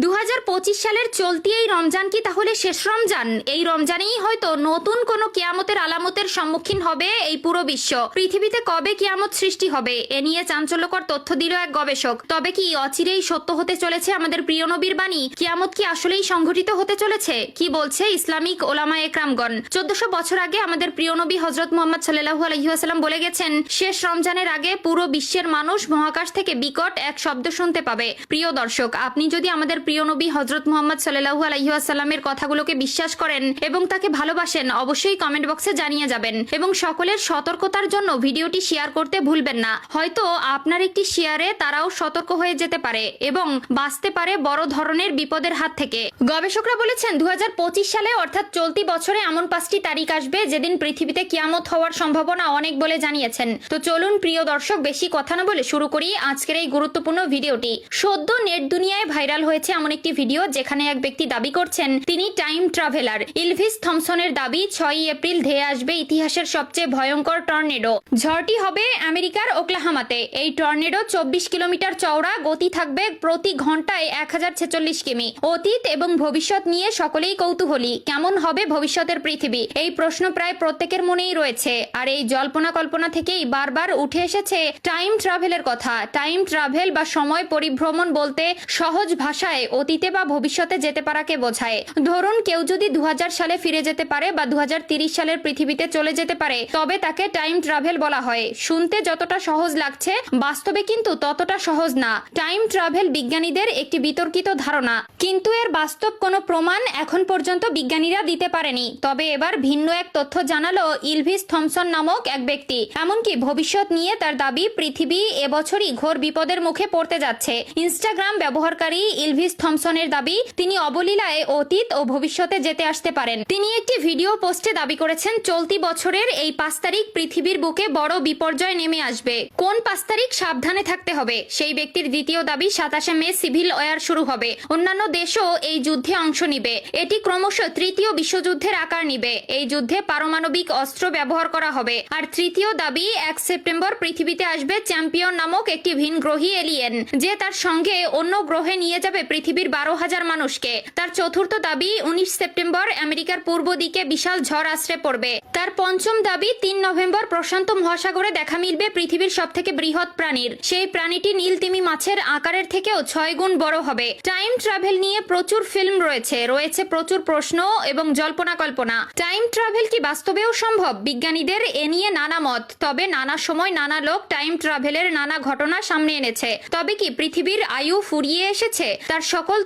2025 সালের চলতি এই রমজান কি তাহলে শেষ রমজান? এই রমজানেই হয়তো নতুন কোনো কিয়ামতের আলামতের সম্মুখীন হবে এই পুরো বিশ্ব। পৃথিবীতে কবে কিয়ামত সৃষ্টি হবে এ নিয়ে চাঞ্চল্যকর তথ্য দিল এক গবেষক। তবে কি অচিরেই সত্য হতে চলেছে আমাদের প্রিয় নবীর বাণী? কিয়ামত কি আসলেই সংঘটিত হতে চলেছে? কি বলছে ইসলামিক ওলামা একরামগণ? 1400 বছর আগে আমাদের প্রিয় নবী হযরত মুহাম্মদ সাল্লাল্লাহু আলাইহি ওয়াসাল্লাম বলে গেছেন, শেষ রমজানের আগে পুরো বিশ্বের মানুষ মহাকাশ থেকে বিকট এক শব্দ শুনতে পাবে। প্রিয় দর্শক, আপনি যদি আমাদের প্রিয় নবী হযরত মুহাম্মদ সাল্লাল্লাহু আলাইহি ওয়াসাল্লামের কথাগুলোকে বিশ্বাস করেন এবং তাকে ভালোবাসেন, অবশ্যই কমেন্ট বক্সে জানিয়ে যাবেন এবং সকলের সতর্কতার জন্য ভিডিওটি শেয়ার করতে ভুলবেন না। হয়তো আপনার একটি শেয়ারে তারাও সতর্ক হয়ে যেতে পারে এবং বাঁচতে পারে বড় ধরনের বিপদের হাত থেকে। গবেষকরা বলেছেন 2025 সালে অর্থাৎ চলতি বছরে এমন 5টি তারিখ আসবে যেদিন পৃথিবীতে কিয়ামত হওয়ার সম্ভাবনা অনেক বলে জানিয়েছেন। তো চলুন প্রিয় দর্শক, বেশি কথা না বলে শুরু করি আজকের এই গুরুত্বপূর্ণ ভিডিওটি। সদ্য নেট দুনিয়ায় ভাইরাল হয়েছে এমন একটি ভিডিও যেখানে এক ব্যক্তি দাবি করছেন তিনি টাইম ট্রাভেলার। ইলভিস থমসনের দাবি 6ই এপ্রিল ধেয়ে আসবে ইতিহাসের সবচেয়ে ভয়ঙ্কর টর্নেডো। ঝড়টি হবে আমেরিকার ওকলাহামাতে। এই টর্নেডো 24 কিলোমিটার চওড়া, গতি থাকবে প্রতি ঘন্টায় 1046 কিমি। অতীত এবং ভবিষ্যৎ নিয়ে সকলেই কৌতূহলী। কেমন হবে ভবিষ্যতের পৃথিবী? এই প্রশ্ন প্রায় প্রত্যেকের মনেই রয়েছে। আর এই জল্পনা কল্পনা থেকেই বারবার উঠে এসেছে টাইম ট্রাভেলের কথা। টাইম ট্রাভেল বা সময় পরিভ্রমণ বলতে সহজ ভাষায় অতীতে বা ভবিষ্যতে যেতে পারাকে বোঝায়। ধরুন কেউ যদি 2000 সালে ফিরে যেতে পারে বা 2030 সালের পৃথিবীতে চলে যেতে পারে, তবে তাকে টাইম ট্রাভেল বলা হয়। শুনতে যতটা সহজ লাগছে, বাস্তবে কিন্তু ততটা সহজ না। টাইম ট্রাভেল বিজ্ঞানীদের একটি বিতর্কিত ধারণা, কিন্তু এর বাস্তব কোনো প্রমাণ এখন পর্যন্ত বিজ্ঞানীরা দিতে পারেনি। তবে এবার ভিন্ন এক তথ্য জানালো ইলভিস থমসন নামক এক ব্যক্তি। এমনকি ভবিষ্যৎ নিয়ে তার দাবি পৃথিবী এবছরই ঘোর বিপদের মুখে পড়তে যাচ্ছে। ইনস্টাগ্রাম ব্যবহারকারী ইলভিস থমসনের দাবি তিনি অবলীলায় অতীত ও ভবিষ্যতে যেতে আসতে পারেন। তিনি একটি ভিডিও পোস্টে দাবি করেছেন চলতি বছরের এই 5 তারিখ পৃথিবীর বুকে বড় বিপর্যয় নেমে আসবে। কোন 5 তারিখ? সাবধানে থাকতে হবে। সেই ব্যক্তির দ্বিতীয় দাবি 27শে মে সিভিল ওয়ার শুরু হবে। অন্যান্য দেশও এই যুদ্ধে অংশ নিবে। এটি ক্রমশ তৃতীয় বিশ্বযুদ্ধের আকার নিবে। এই যুদ্ধে পারমাণবিক অস্ত্র ব্যবহার করা হবে। আর তৃতীয় দাবি 1 সেপ্টেম্বর পৃথিবীতে আসবে চ্যাম্পিয়ন নামক একটি ভিনগ্রহী এলিয়েন, যে তার সঙ্গে অন্য গ্রহে নিয়ে যাবে পৃথিবীর 12,000 মানুষকে। তার চতুর্থ দাবি 19 সেপ্টেম্বর আমেরিকার পূর্ব দিকে বিশাল ঝড় আছড়ে পড়বে। তার পঞ্চম দাবি 3 নভেম্বর প্রশান্ত মহাসাগরে দেখা মিলবে পৃথিবীর সবথেকে বৃহৎ প্রাণীর। সেই প্রাণীটি নীল তিমি মাছের আকারের থেকেও 6 গুণ বড় হবে। টাইম ট্রাভেল নিয়ে প্রচুর ফিল্ম রয়েছে প্রচুর প্রশ্ন এবং জল্পনা কল্পনা। টাইম ট্রাভেল কি বাস্তবেও সম্ভব? বিজ্ঞানীদের এ নিয়ে নানা মত। তবে নানা সময় নানা লোক টাইম ট্রাভেলের নানা ঘটনা সামনে এনেছে। তবে কি পৃথিবীর আয়ু ফুরিয়ে এসেছে? তার সকল